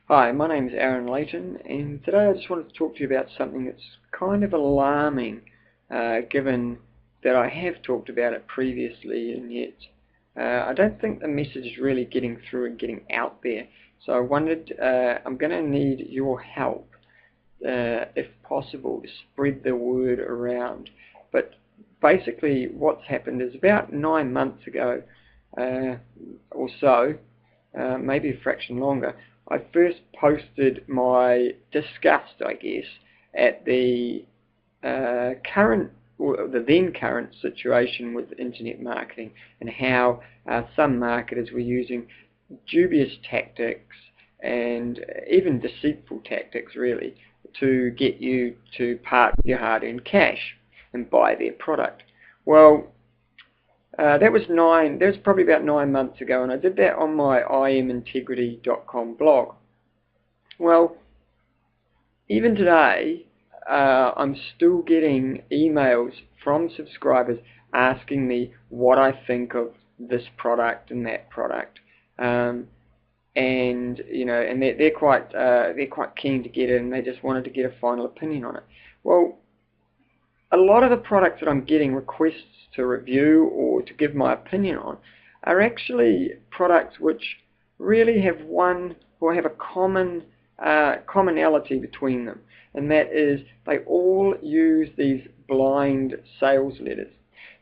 Hi, my name is Aaron Layton, and today I just wanted to talk to you about something that's kind of alarming, given that I have talked about it previously, and yet I don't think the message is really getting through and getting out there. So I wondered, I'm going to need your help, if possible, to spread the word around. But basically what's happened is about 9 months ago, or so, maybe a fraction longer, I first posted my disgust, I guess, at the current, or the then current situation with internet marketing, and how some marketers were using dubious tactics and even deceitful tactics, really, to get you to part with your hard-earned cash and buy their product. Well, that was probably about 9 months ago, and I did that on my imintegrity.com blog. Well, even today, I'm still getting emails from subscribers asking me what I think of this product and that product, and they're quite keen to get it, and they just wanted to get a final opinion on it. Well, a lot of the products that I'm getting requests to review or to give my opinion on are actually products which really have a commonality between them, and that is they all use these blind sales letters.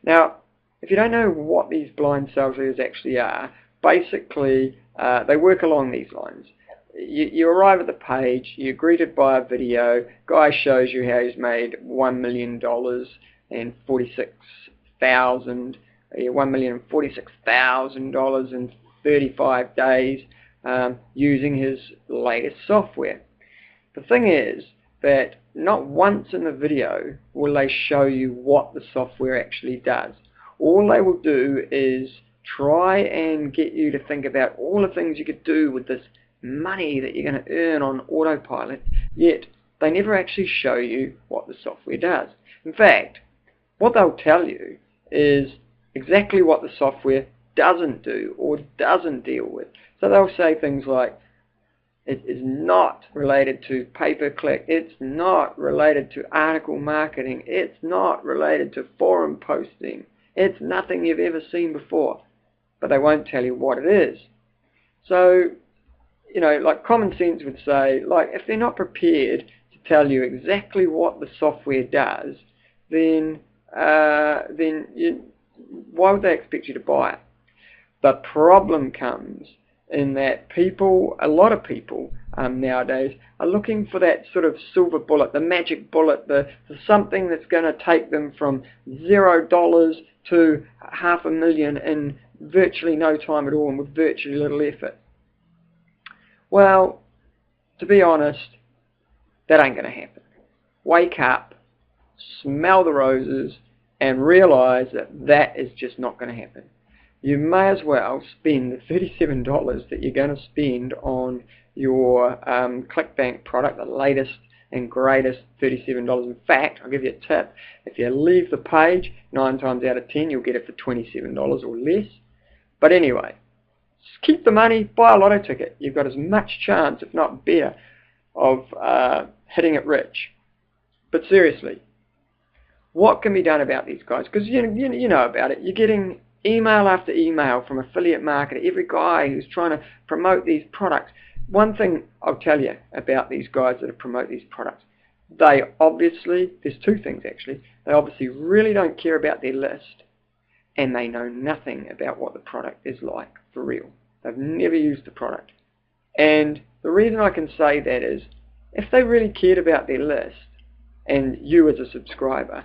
Now, if you don't know what these blind sales letters actually are, basically they work along these lines. You arrive at the page, you're greeted by a video, guy shows you how he's made $1,046,000 in 35 days using his latest software. The thing is that not once in the video will they show you what the software actually does. All they will do is try and get you to think about all the things you could do with this money that you're going to earn on autopilot, yet they never actually show you what the software does. In fact, what they'll tell you is exactly what the software doesn't do or doesn't deal with. So they'll say things like, it is not related to pay-per-click, it's not related to article marketing, it's not related to forum posting, it's nothing you've ever seen before. But they won't tell you what it is. So, like common sense would say, like, if they're not prepared to tell you exactly what the software does, then why would they expect you to buy it? The problem comes in that a lot of people nowadays are looking for that sort of silver bullet, the magic bullet, the something that's going to take them from $0 to $500,000 in virtually no time at all and with virtually little effort. Well, to be honest, that ain't going to happen. Wake up, smell the roses, and realize that that is just not going to happen. You may as well spend the $37 that you're going to spend on your ClickBank product, the latest and greatest $37. In fact, I'll give you a tip. If you leave the page, 9 times out of 10, you'll get it for $27 or less. But anyway, keep the money, buy a lotto ticket. You've got as much chance, if not better, of hitting it rich. But seriously, what can be done about these guys? Because you know about it. You're getting email after email from affiliate marketer, every guy who's trying to promote these products. One thing I'll tell you about these guys that promote these products, there's two things actually. They obviously really don't care about their list, and they know nothing about what the product is like for real. They've never used the product. And the reason I can say that is, if they really cared about their list, and you as a subscriber,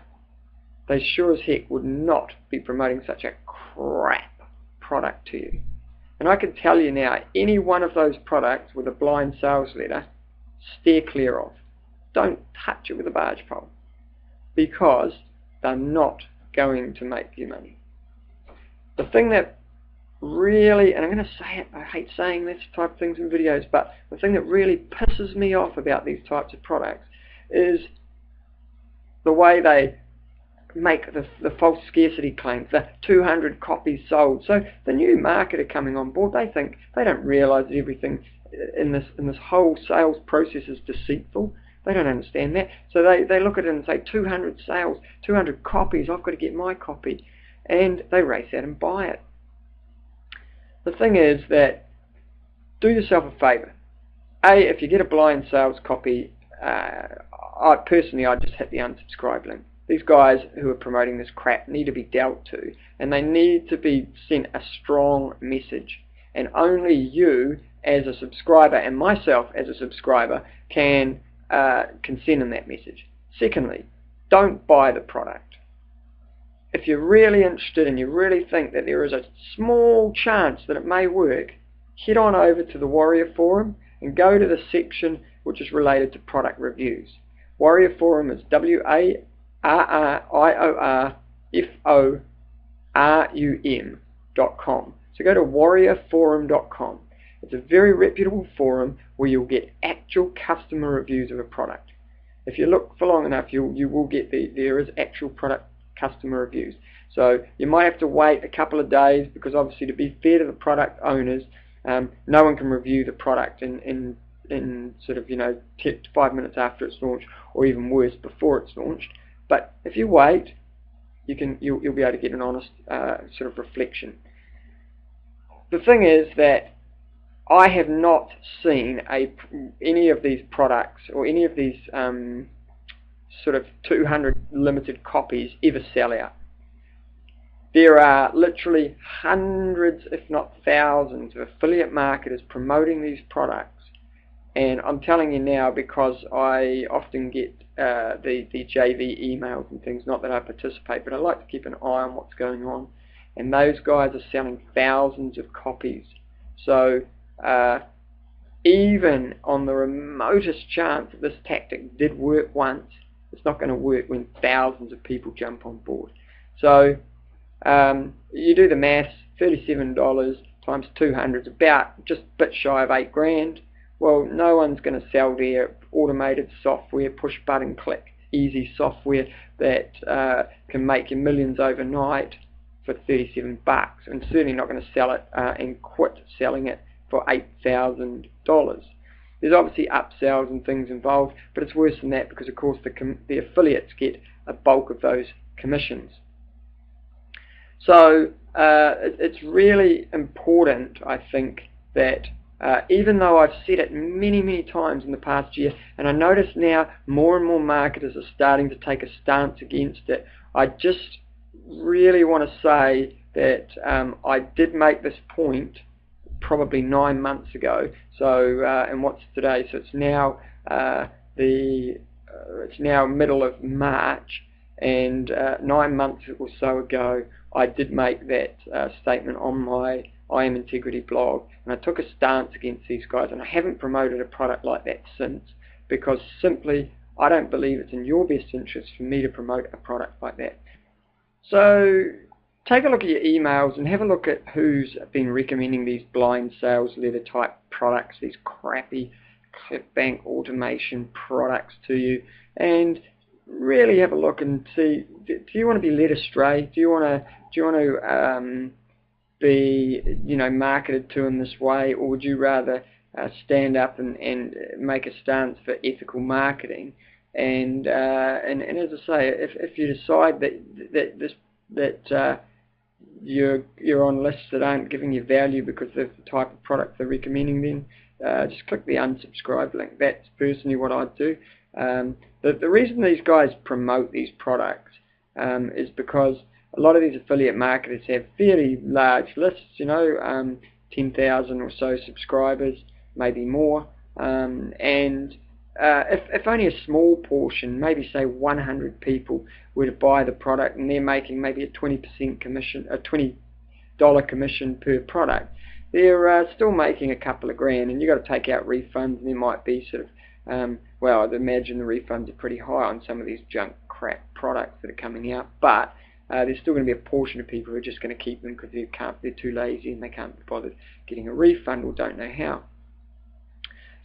they sure as heck would not be promoting such a crap product to you. And I can tell you now, any one of those products with a blind sales letter, steer clear of. Don't touch it with a barge pole, because they're not going to make you money. The thing that really, and I'm going to say it, I hate saying this type of things in videos, but the thing that really pisses me off about these types of products is the way they make the false scarcity claims, the 200 copies sold. So the new marketer coming on board, they don't realize that everything in this whole sales process is deceitful. They don't understand that. So they look at it and say 200 sales, 200 copies, I've got to get my copy. And they race out and buy it. The thing is that do yourself a favour. If you get a blind sales copy, I'd just hit the unsubscribe link. These guys who are promoting this crap need to be dealt to, and they need to be sent a strong message. And only you as a subscriber and myself as a subscriber can send them that message. Secondly, don't buy the product. If you're really interested and you really think that there is a small chance that it may work, head on over to the Warrior Forum and go to the section which is related to product reviews. Warrior Forum is WARRIORFORUM.com. So go to warriorforum.com. It's a very reputable forum where you'll get actual customer reviews of a product. If you look for long enough, you will get there is actual product customer reviews. So you might have to wait a couple of days because obviously, to be fair to the product owners, no one can review the product in sort of 5 minutes after it's launched, or even worse, before it's launched. But if you wait, you'll be able to get an honest sort of reflection. The thing is that I have not seen any of these products or any of these sort of 200 limited copies ever sell out. There are literally hundreds, if not thousands, of affiliate marketers promoting these products. And I'm telling you now because I often get the JV emails and things, not that I participate, but I like to keep an eye on what's going on. And those guys are selling thousands of copies. So even on the remotest chance that this tactic did work once, it's not going to work when thousands of people jump on board. So you do the maths, $37 times 200 is about just a bit shy of $8 grand. Well, no one's going to sell their automated software, push button click, easy software that can make you millions overnight for $37, and certainly not going to sell it and quit selling it for $8,000. There's obviously upsells and things involved, but it's worse than that because, of course, the affiliates get a bulk of those commissions. So it's really important, I think, that even though I've said it many, many times in the past year, and I notice now more and more marketers are starting to take a stance against it, I just really want to say that I did make this point probably 9 months ago. So and what's today? So it's now it's now middle of March, and 9 months or so ago I did make that statement on my I Am Integrity blog, and I took a stance against these guys, and I haven't promoted a product like that since, because simply I don't believe it's in your best interest for me to promote a product like that. So take a look at your emails and have a look at who's been recommending these blind sales letter type products, these crappy ClickBank automation products to you, and really have a look and see, do you want to be led astray? Do you want to be marketed to in this way, or would you rather stand up and make a stance for ethical marketing? And as I say, if you decide that you're on lists that aren't giving you value because of the type of product they're recommending, then just click the unsubscribe link. That's personally what I'd do. The reason these guys promote these products is because a lot of these affiliate marketers have fairly large lists, 10,000 or so subscribers, maybe more, and if only a small portion, maybe say 100 people, were to buy the product and they're making maybe a 20% commission, a $20 commission per product, they're still making a couple of grand, and you've got to take out refunds, and there might be sort of, well, I'd imagine the refunds are pretty high on some of these junk crap products that are coming out, but there's still going to be a portion of people who are just going to keep them because they're too lazy and they can't be bothered getting a refund or don't know how.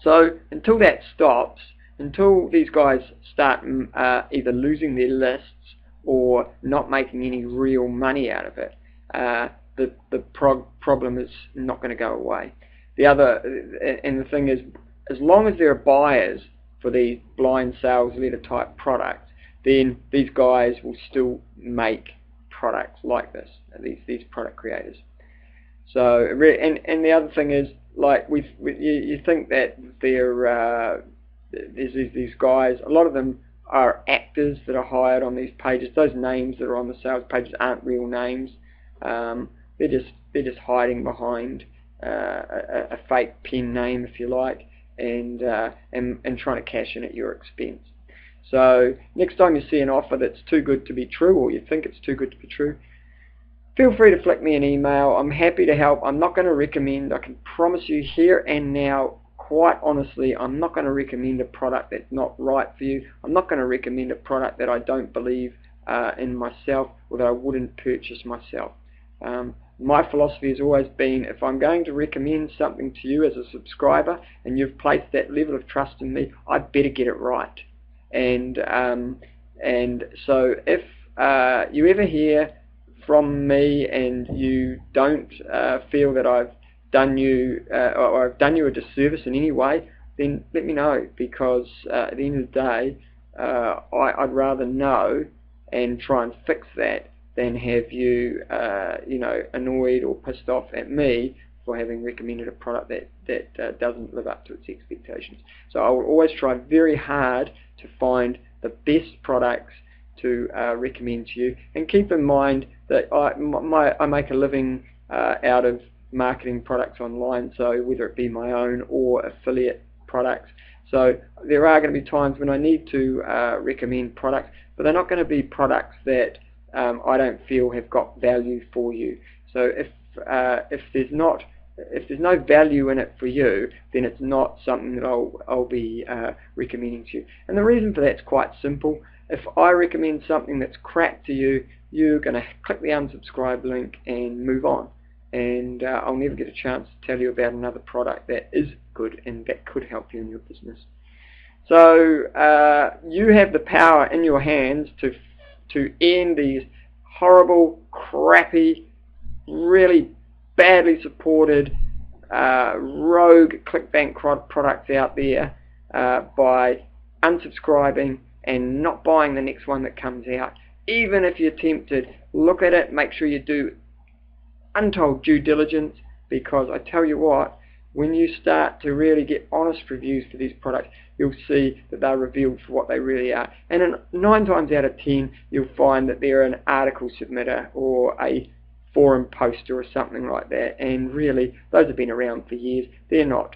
So until that stops, until these guys start either losing their lists or not making any real money out of it, the problem is not going to go away. the thing is, as long as there are buyers for these blind sales letter type products, then these guys will still make products like this, these product creators. So, and the other thing is, like, you think that there's these guys, a lot of them are actors that are hired on these pages. Those names that are on the sales pages aren't real names. They're just hiding behind a fake pen name, if you like, and trying to cash in at your expense. So next time you see an offer that's too good to be true, or you think it's too good to be true, feel free to flick me an email. I'm happy to help. I'm not going to recommend, I can promise you here and now, quite honestly, I'm not going to recommend a product that's not right for you. I'm not going to recommend a product that I don't believe in myself, or that I wouldn't purchase myself. My philosophy has always been, if I'm going to recommend something to you as a subscriber and you've placed that level of trust in me, I'd better get it right. And so if you ever hear from me and you don't feel that I've done you or I've done you a disservice in any way, then let me know, because at the end of the day, I'd rather know and try and fix that than have you annoyed or pissed off at me for having recommended a product that doesn't live up to its expectations. So I will always try very hard to find the best products to recommend to you, and keep in mind that I make a living out of marketing products online, so whether it be my own or affiliate products. So there are going to be times when I need to recommend products, but they're not going to be products that I don't feel have got value for you. So if there's no value in it for you, then it's not something that I'll be recommending to you. And the reason for that's quite simple. If I recommend something that's crap to you, you're going to click the unsubscribe link and move on. And I'll never get a chance to tell you about another product that is good and that could help you in your business. So you have the power in your hands to end these horrible, crappy, really badly supported rogue clickbank products out there by unsubscribing and not buying the next one that comes out. Even if you're tempted, look at it, make sure you do untold due diligence, because I tell you what, when you start to really get honest reviews for these products, you'll see that they're revealed for what they really are. And 9 times out of 10, you'll find that they're an article submitter or a forum poster or something like that. And really, those have been around for years. They're not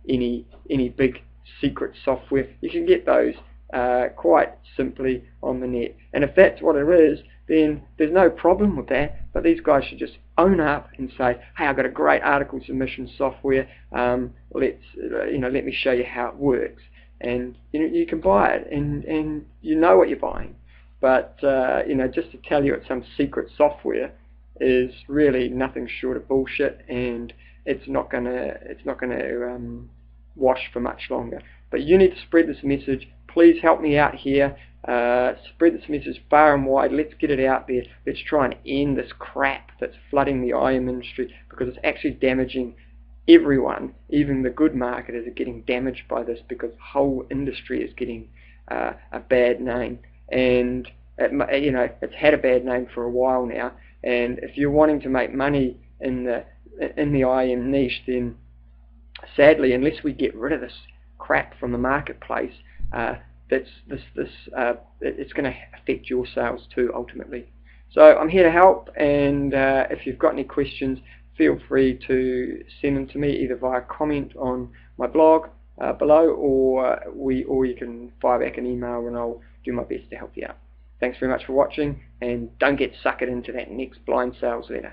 any big secret software. You can get those quite simply on the net. And if that's what it is, then there's no problem with that. But these guys should just own up and say, hey, I've got a great article submission software. Let me show you how it works. And you can buy it, and you know what you're buying. But just to tell you it's some secret software is really nothing short of bullshit, and it's not gonna wash for much longer. But you need to spread this message. Please help me out here. Spread this message far and wide. Let's get it out there. Let's try and end this crap that's flooding the IM industry, because it's actually damaging everyone. Even the good marketers are getting damaged by this, because the whole industry is getting a bad name, and it's had a bad name for a while now. And if you're wanting to make money in the IM niche, then sadly, unless we get rid of this crap from the marketplace, it's going to affect your sales too, ultimately. So I'm here to help, and if you've got any questions, feel free to send them to me either via comment on my blog below, or you can fire back an email, and I'll do my best to help you out. Thanks very much for watching, and don't get suckered into that next blind sales letter.